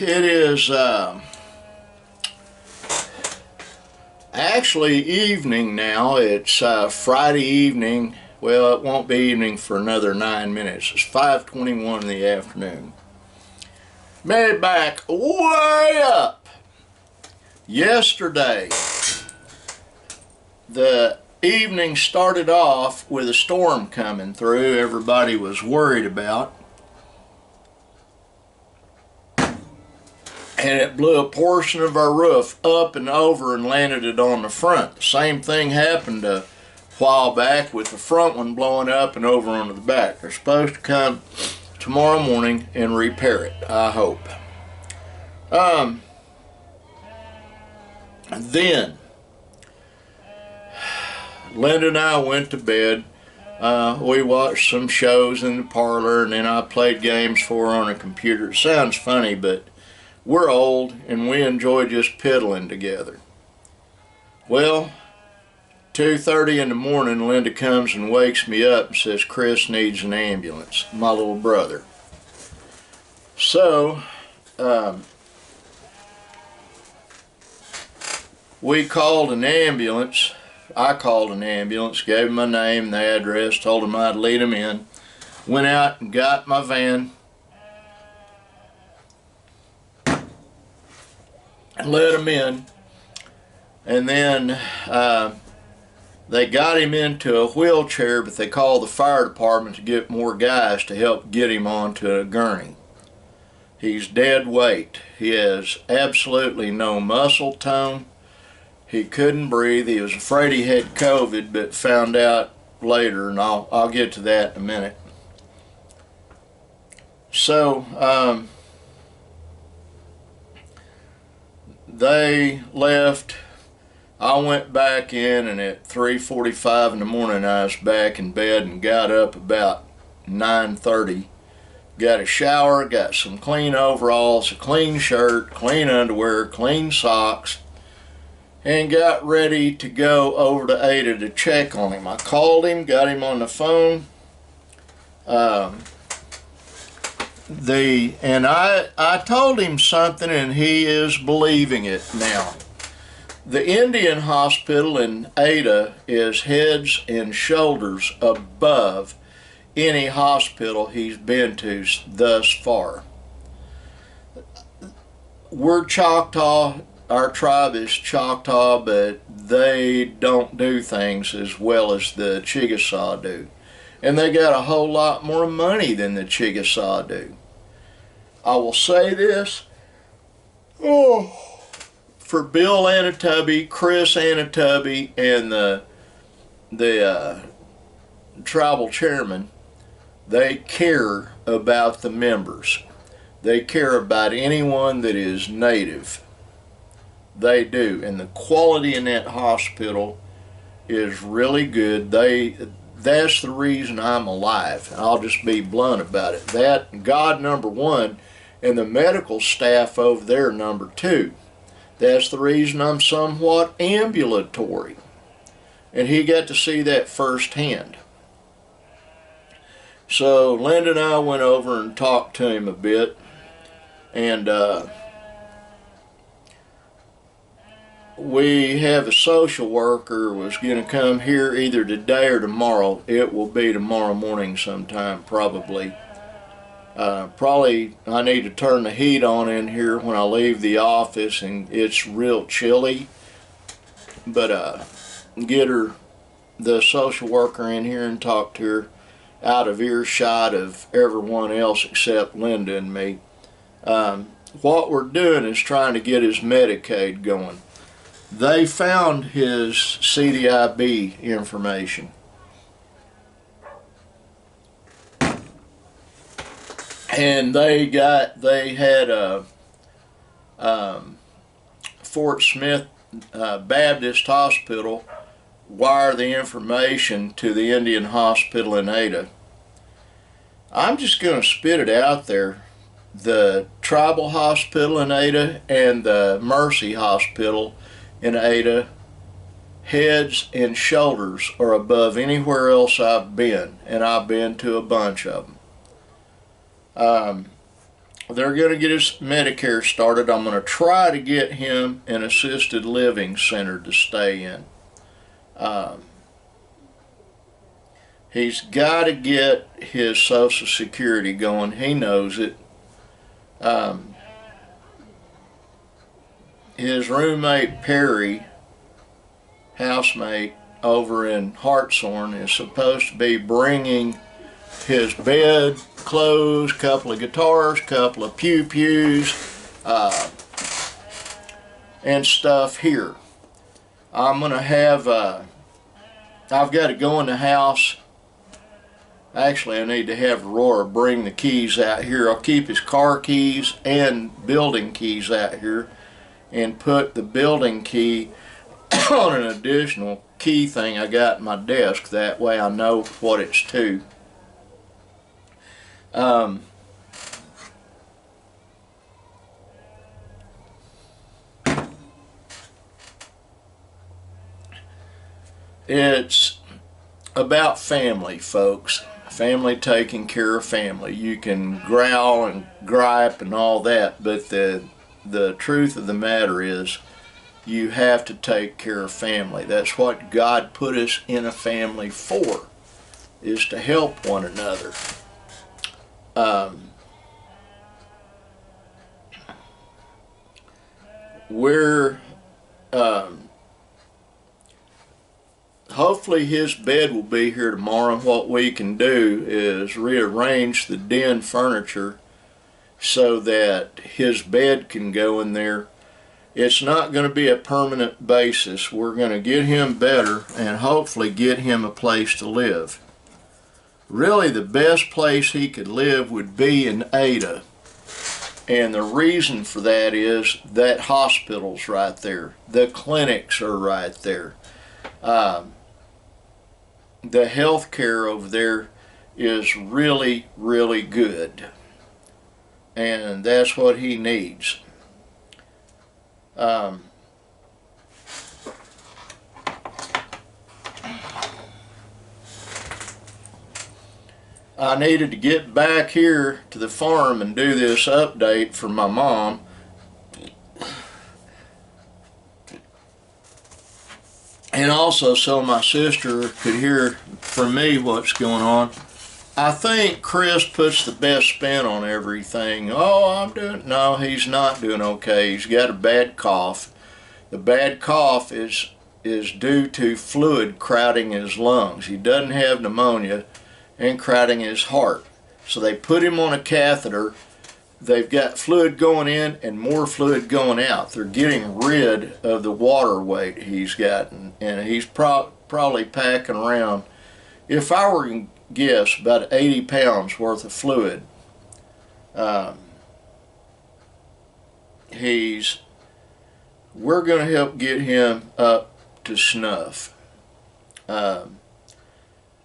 it is actually evening now. It's Friday evening. Well, it won't be evening for another 9 minutes. It's 5:21 in the afternoon. Made it back way up. Yesterday, the evening started off with a storm coming through everybody was worried about. And it blew a portion of our roof up and over and landed it on the front. The same thing happened a while back with the front one blowing up and over onto the back. They're supposed to come tomorrow morning and repair it, I hope. Then Linda and I went to bed. We watched some shows in the parlor, and then I played games for her on a computer. It sounds funny, but we're old and we enjoy just piddling together. Well, 2:30 in the morning, Linda comes and wakes me up and says Chris needs an ambulance, my little brother. So we called an ambulance. I called an ambulance, gave him my name, the address, told him I'd lead him in. Went out and got my van and let him in. And then they got him into a wheelchair, but they called the fire department to get more guys to help get him onto a gurney. He's dead weight. He has absolutely no muscle tone. He couldn't breathe. He was afraid he had COVID, but found out later, and I'll get to that in a minute. So they left. I went back in, and at 3:45 in the morning I was back in bed and got up about 9:30. Got a shower, got some clean overalls, a clean shirt, clean underwear, clean socks, and got ready to go over to Ada to check on him. I called him, got him on the phone. I told him something, and he is believing it now. The Indian hospital in Ada is heads and shoulders above any hospital he's been to thus far. We're Choctaw. Our tribe is Choctaw, but they don't do things as well as the Chickasaw do. And they got a whole lot more money than the Chickasaw do. I will say this. For Bill Anatubby, Chris Anatubby, and the tribal chairman, they care about the members. They care about anyone that is native. They do, and the quality in that hospital is really good. That's the reason I'm alive. I'll just be blunt about it. That, God, number one, and the medical staff over there, number two. That's the reason I'm somewhat ambulatory. And he got to see that firsthand. So Linda and I went over and talked to him a bit, and we have a social worker was going to come here either today or tomorrow. It will be tomorrow morning sometime, probably. Probably I need to turn the heat on in here when I leave the office, and it's real chilly. But get her, the social worker, in here and talk to her out of earshot of everyone else except Linda and me. What we're doing is trying to get his Medicaid going. They found his CDIB information. And they had a Fort Smith Baptist Hospital wire the information to the Indian Hospital in Ada. I'm just going to spit it out there. The Tribal Hospital in Ada and the Mercy Hospital in Ada, heads and shoulders are above anywhere else I've been, and I've been to a bunch of them. they're going to get his Medicare started. I'm going to try to get him an assisted living center to stay in. He's got to get his Social Security going. He knows it. His roommate Perry, housemate over in Hartshorn, is supposed to be bringing his bed, clothes, couple of guitars, couple of pews, and stuff here. I'm going to have, I've got to go in the house. Actually, I need to have Aurora bring the keys out here. I'll keep his car keys and building keys out here and put the building key on an additional key thing I got in my desk. That way I know what it's to. It's about family, folks. Family taking care of family. You can growl and gripe and all that, but the truth of the matter is you have to take care of family. That's what God put us in a family for, is to help one another. Hopefully his bed will be here tomorrow. What we can do is rearrange the den furniture so that his bed can go in there. It's not going to be a permanent basis. We're going to get him better and hopefully get him a place to live. Really, the best place he could live would be in Ada. And the reason for that is that hospital's right there. The clinics are right there. The health care over there is really, really good. And that's what he needs. I needed to get back here to the farm and do this update for my mom. And also so my sister could hear from me what's going on. I think Chris puts the best spin on everything. Oh, no, he's not doing okay. He's got a bad cough. The bad cough is due to fluid crowding his lungs. He doesn't have pneumonia and crowding his heart. So they put him on a catheter. They've got fluid going in and more fluid going out. They're getting rid of the water weight he's gotten, and he's probably packing around, if I were to guess, about 80 pounds worth of fluid. We're going to help get him up to snuff.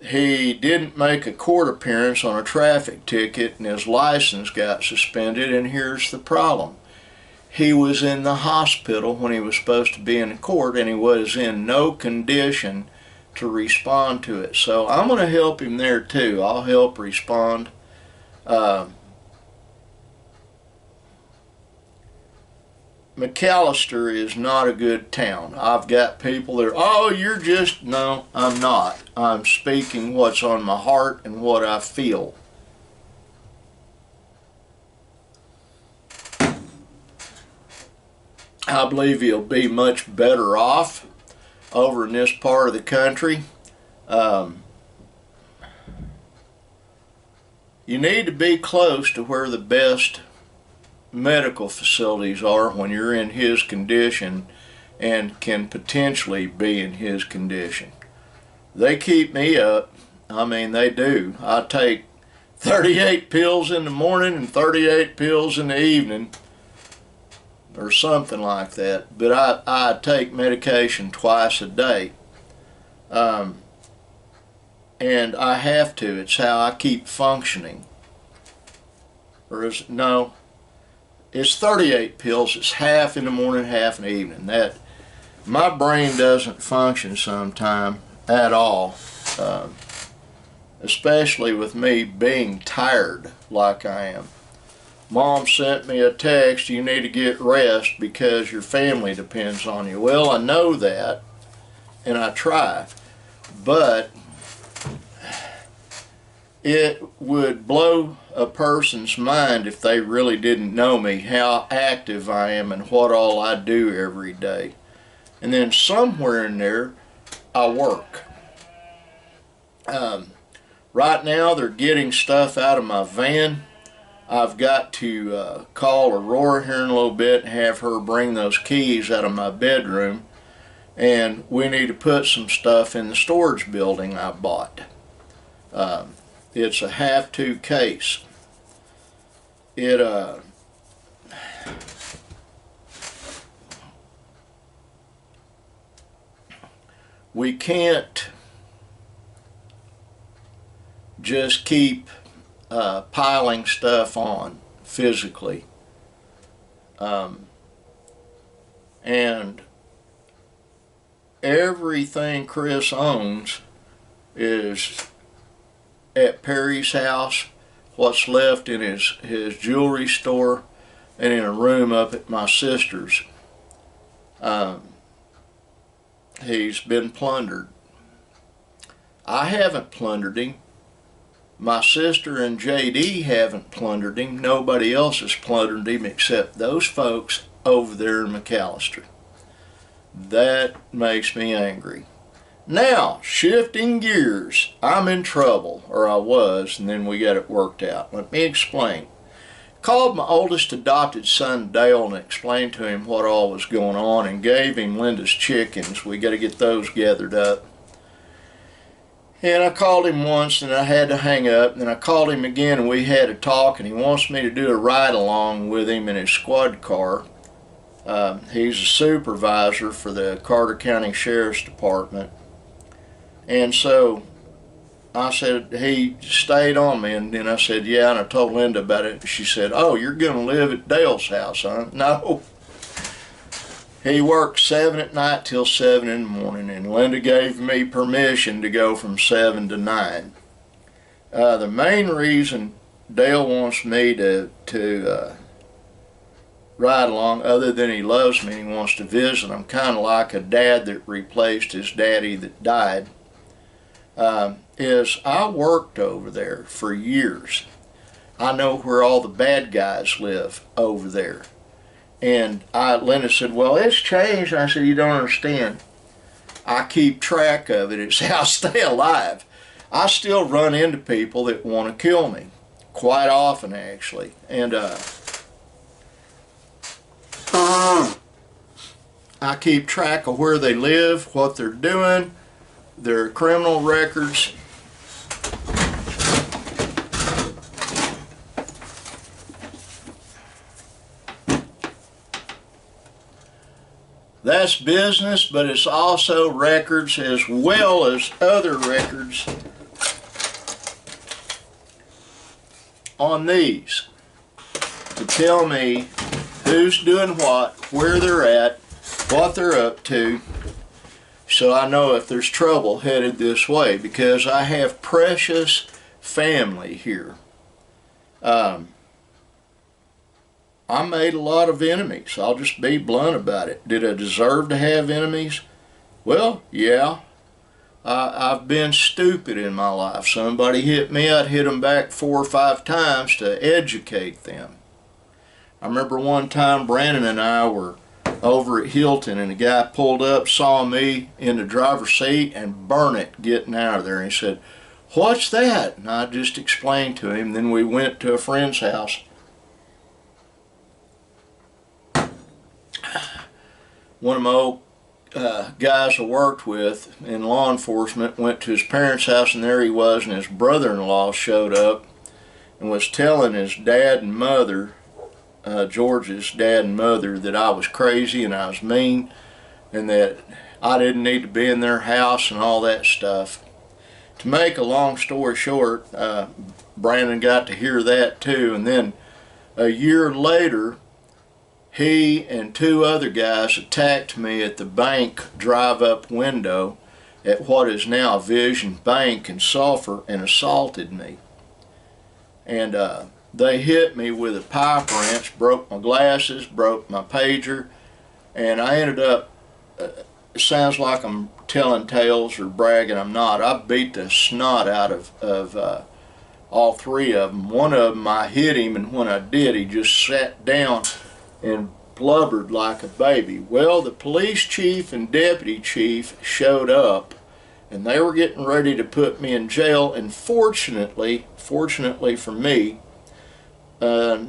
He didn't make a court appearance on a traffic ticket and his license got suspended, and here's the problem. He was in the hospital when he was supposed to be in court, and he was in no condition to respond to it. So I'm going to help him there too. I'll help respond. McAllister is not a good town. I've got people that are, oh, you're just, no, I'm not. I'm speaking what's on my heart and what I feel. I believe he'll be much better off over in this part of the country. You need to be close to where the best medical facilities are when you're in his condition and can potentially be in his condition. They keep me up. I mean, they do. I take 38 pills in the morning and 38 pills in the evening, or something like that. But I take medication twice a day. And I have to. It's how I keep functioning. No, it's 38 pills. It's half in the morning, half in the evening. My brain doesn't function sometime at all, especially with me being tired like I am. Mom sent me a text, you need to get rest because your family depends on you. Well, I know that, and I try, but it would blow a person's mind if they really didn't know me, how active I am and what all I do every day. And then somewhere in there, I work. Right now, they're getting stuff out of my van. I've got to call Aurora here in a little bit and have her bring those keys out of my bedroom. And we need to put some stuff in the storage building I bought. It's a have-to case. We can't just keep piling stuff on physically. And everything Chris owns is at Perry's house, what's left in his jewelry store, and in a room up at my sister's. He's been plundered. I haven't plundered him. My sister and JD haven't plundered him. Nobody else has plundered him except those folks over there in McAllister. That makes me angry. Now, shifting gears, I'm in trouble, or I was, and then we got it worked out. Let me explain. Called my oldest adopted son Dale and explained to him what all was going on and gave him Linda's chickens. We got to get those gathered up. And I called him once and I had to hang up, and then I called him again and we had a talk, and he wants me to do a ride along with him in his squad car. He's a supervisor for the Carter County Sheriff's Department. And so I said, he stayed on me, and then I said, yeah, and I told Linda about it. She said, oh, you're going to live at Dale's house, huh? No. He worked 7 at night till 7 in the morning, and Linda gave me permission to go from 7 to 9. The main reason Dale wants me to ride along, other than he loves me and he wants to visit, I'm kind of like a dad that replaced his daddy that died, is I worked over there for years. I know where all the bad guys live over there. And Linda said, well, it's changed. And I said, you don't understand. I keep track of it. It's how I stay alive. I still run into people that want to kill me, quite often actually. And I keep track of where they live, what they're doing, their criminal records. That's business, but it's also records as well as other records on these to tell me who's doing what, where they're at, what they're up to, so I know if there's trouble headed this way, because I have precious family here. I made a lot of enemies. I'll just be blunt about it. Did I deserve to have enemies? Well, yeah. I've been stupid in my life. Somebody hit me, I'd hit them back 4 or 5 times to educate them. I remember one time Brandon and I were over at Hilton, and a guy pulled up, saw me in the driver's seat, and burn it getting out of there. And he said, what's that? And I just explained to him. Then we went to a friend's house. One of my old guys I worked with in law enforcement went to his parents' house, and there he was, and his brother-in-law showed up and was telling his dad and mother, George's dad and mother, that I was crazy and I was mean and that I didn't need to be in their house and all that stuff. To make a long story short, Brandon got to hear that too, and then a year later he and 2 other guys attacked me at the bank drive-up window at what is now Vision Bank in Sulphur and assaulted me. And they hit me with a pipe wrench, broke my glasses, broke my pager, and I ended up, it sounds like I'm telling tales or bragging, I'm not. I beat the snot out of all three of them. One of them, I hit him, and when I did, he just sat down and blubbered like a baby. Well, the police chief and deputy chief showed up, and they were getting ready to put me in jail, and fortunately for me, a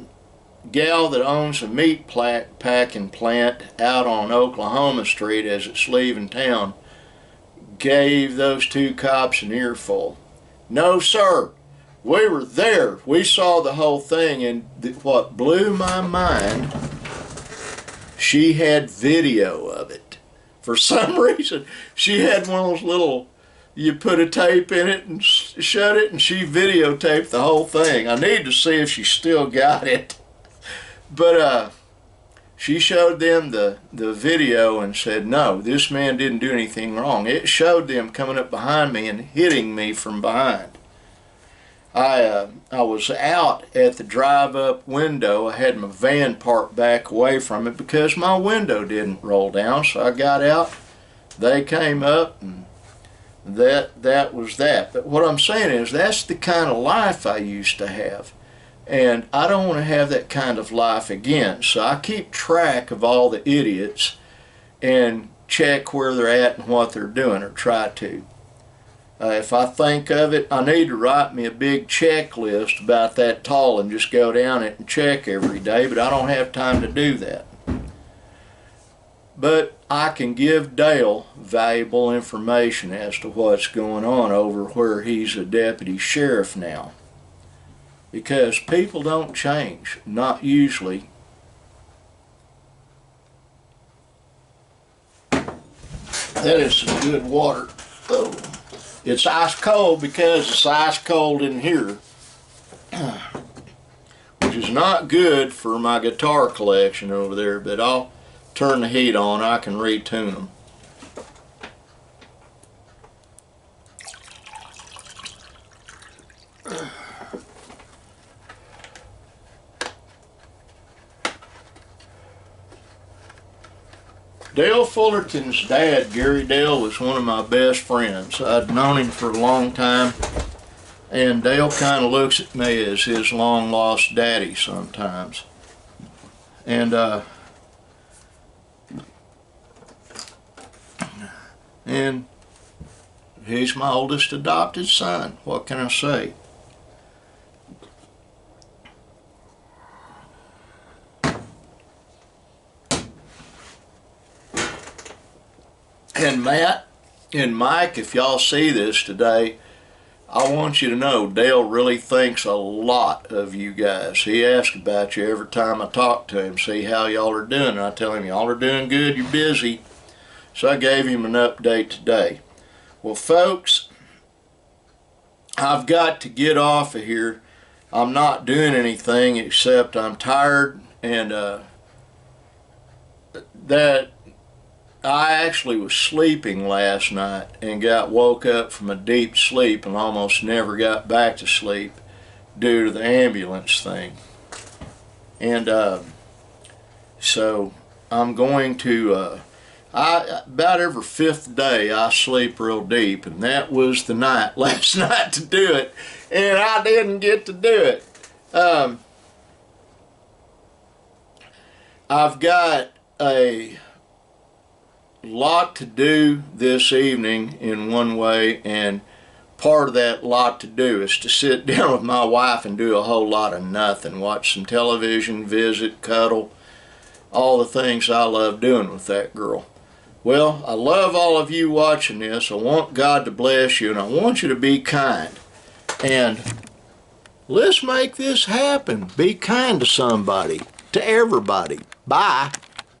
gal that owns a meat packing plant out on Oklahoma Street as it's leaving town gave those two cops an earful. No, sir, we were there. We saw the whole thing, and what blew my mind, she had video of it. For some reason, she had one of those little, you put a tape in it and shut it, and she videotaped the whole thing. I need to see if she still got it. But she showed them the video and said, no, this man didn't do anything wrong. It showed them coming up behind me and hitting me from behind. I was out at the drive-up window. I had my van parked back away from it because my window didn't roll down, so I got out. They came up, and that was that. But what I'm saying is that's the kind of life I used to have, and I don't want to have that kind of life again. So I keep track of all the idiots and check where they're at and what they're doing, or try to. If I think of it, I need to write me a big checklist about that tall and just go down it and check every day, but I don't have time to do that. But I can give Dale valuable information as to what's going on over where he's a deputy sheriff now. Because people don't change, not usually. That is some good water. Oh. It's ice cold because it's ice cold in here, which is not good for my guitar collection over there, but I'll turn the heat on. I can retune them. Dale Fullerton's dad, Gary Dale, was one of my best friends. I'd known him for a long time, and Dale kind of looks at me as his long-lost daddy sometimes. And he's my oldest adopted son. What can I say? And Matt and Mike, if y'all see this today, I want you to know Dale really thinks a lot of you guys. He asks about you every time I talk to him, see how y'all are doing. And I tell him, y'all are doing good, you're busy. So I gave him an update today. Well, folks, I've got to get off of here. I'm not doing anything except I'm tired, and that I actually was sleeping last night and got woke up from a deep sleep and almost never got back to sleep due to the ambulance thing. And so I'm going to, about every fifth day I sleep real deep, and that was the night last night to do it, and I didn't get to do it. I've got a lot to do this evening in one way, and part of that lot to do is to sit down with my wife and do a whole lot of nothing, watch some television, visit, cuddle, all the things I love doing with that girl. Well, I love all of you watching this. I want God to bless you, and I want you to be kind, and let's make this happen. Be kind to somebody, to everybody. Bye.